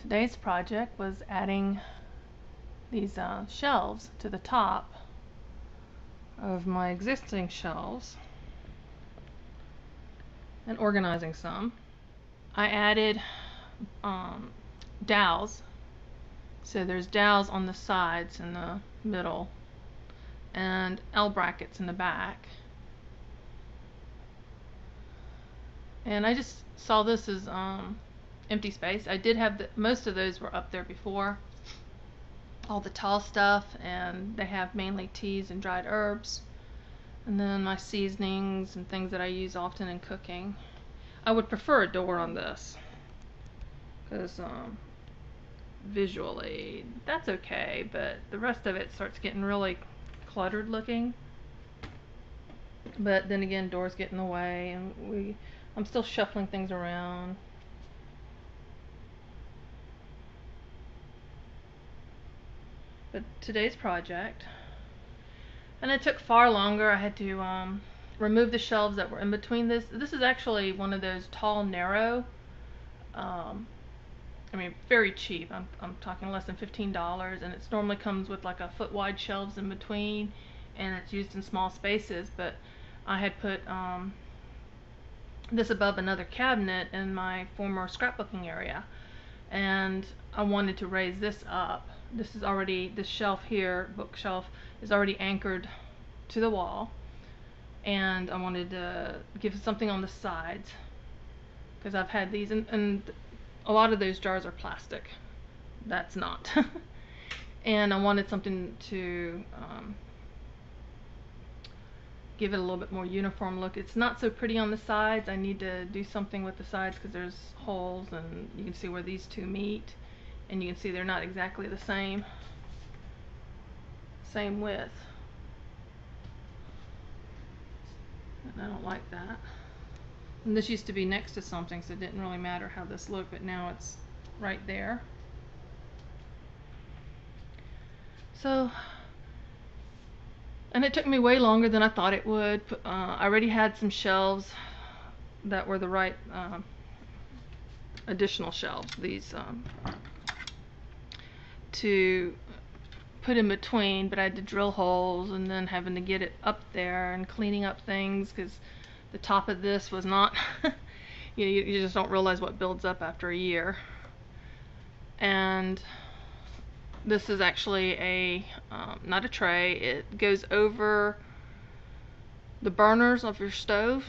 Today's project was adding these shelves to the top of my existing shelves and organizing some. I added dowels, so there's dowels on the sides in the middle and L brackets in the back. And I just saw this as empty space. I did have most of those were up there before, all the tall stuff, and they have mainly teas and dried herbs, and then my seasonings and things that I use often in cooking. I would prefer a door on this because visually that's okay, but the rest of it starts getting really cluttered looking. But then again, doors get in the way, and I'm still shuffling things around. But today's project, and it took far longer. I had to remove the shelves that were in between this. This is actually one of those tall, narrow, I mean, very cheap. I'm talking less than $15, and it normally comes with like a foot wide shelves in between, and it's used in small spaces. But I had put this above another cabinet in my former scrapbooking area, and I wanted to raise this up. This shelf here, bookshelf, is already anchored to the wall, and I wanted to give something on the sides because I've had these, and a lot of those jars are plastic. That's not. And I wanted something to give it a little bit more uniform look. It's not so pretty on the sides. I need to do something with the sides because there's holes, and you can see where these two meet, and you can see they're not exactly the same width, and I don't like that. And this used to be next to something, so it didn't really matter how this looked, but now it's right there. So, and it took me way longer than I thought it would. I already had some shelves that were the right additional shelves, these to put in between, but I had to drill holes and then having to get it up there and cleaning up things because the top of this was not you just don't realize what builds up after a year. And this is actually a not a tray. It goes over the burners of your stove,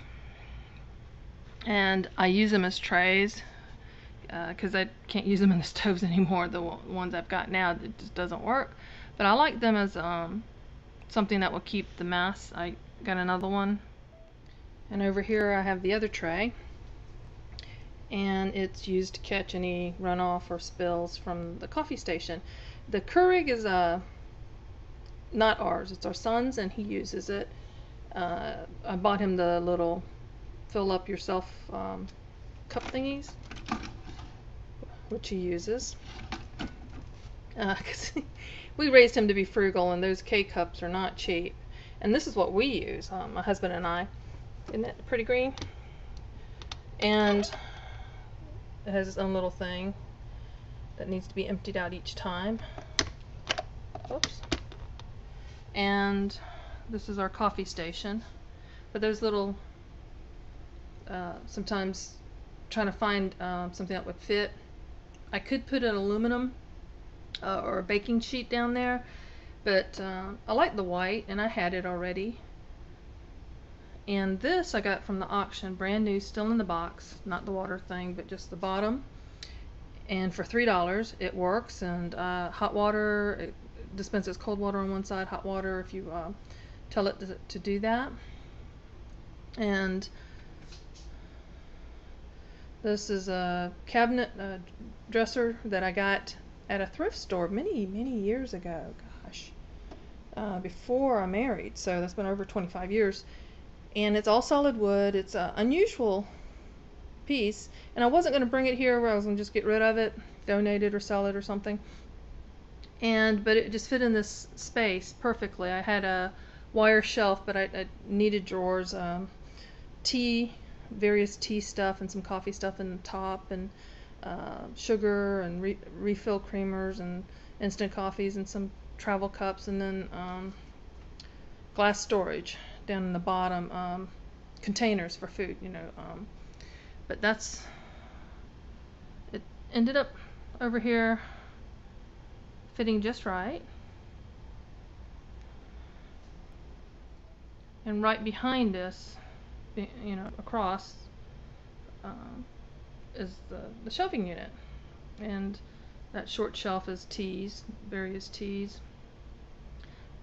and I use them as trays because I can't use them in the stoves anymore. The ones I've got now, it just doesn't work. But I like them as something that will keep the mess. I got another one, and over here I have the other tray, and it's used to catch any runoff or spills from the coffee station. The Keurig is not ours, it's our son's, and he uses it. I bought him the little fill up yourself cup thingies, which he uses because we raised him to be frugal, and those K-cups are not cheap. And this is what we use, my husband and I. Isn't it pretty green? And it has its own little thing that needs to be emptied out each time. Oops. And this is our coffee station. But those little, sometimes trying to find something that would fit. I could put an aluminum or a baking sheet down there, but I like the white, and I had it already. And this I got from the auction, brand new, still in the box, not the water thing, but just the bottom. And for $3, it works. And hot water, it dispenses cold water on one side, hot water if you tell it to do that. And this is a cabinet dresser that I got at a thrift store many years ago. Gosh, before I married, so that's been over 25 years. And it's all solid wood. It's an unusual piece, and I wasn't going to bring it here where I was going to just get rid of it, donate it or sell it or something. But it just fit in this space perfectly. I had a wire shelf, but I needed drawers, various tea stuff and some coffee stuff in the top, and sugar and refill creamers and instant coffees and some travel cups, and then glass storage down in the bottom, containers for food, but it ended up over here fitting just right. And right behind us, across, is the shelving unit. And that short shelf is teas, various teas,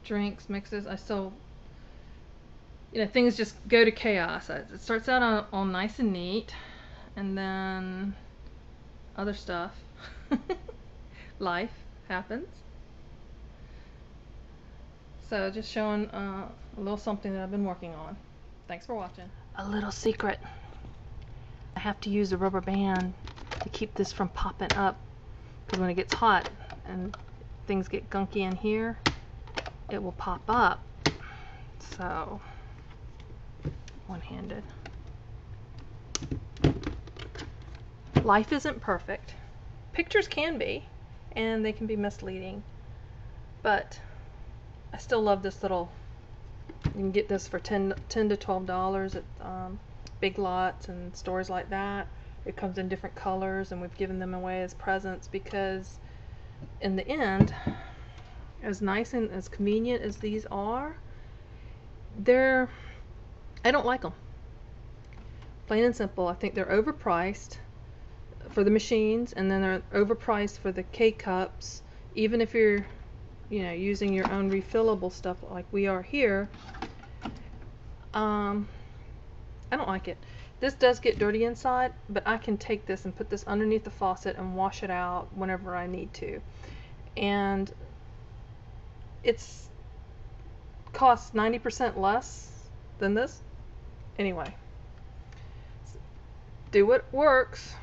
drinks, mixes. I still, things just go to chaos. It starts out all nice and neat, and then other stuff, life happens. So just showing a little something that I've been working on. Thanks for watching. A little secret. I have to use a rubber band to keep this from popping up, because when it gets hot and things get gunky in here, it will pop up. So, one-handed. Life isn't perfect. Pictures can be, and they can be misleading, but I still love this little. You can get this for $10 to $12 at Big Lots and stores like that. It comes in different colors, and we've given them away as presents because, in the end, as nice and as convenient as these are, I don't like them. Plain and simple. I think they're overpriced for the machines, and then they're overpriced for the K-cups. Even if you're using your own refillable stuff like we are here, I don't like it. This does get dirty inside, but I can take this and put this underneath the faucet and wash it out whenever I need to. And it's costs 90% less than this. Anyway, do what works.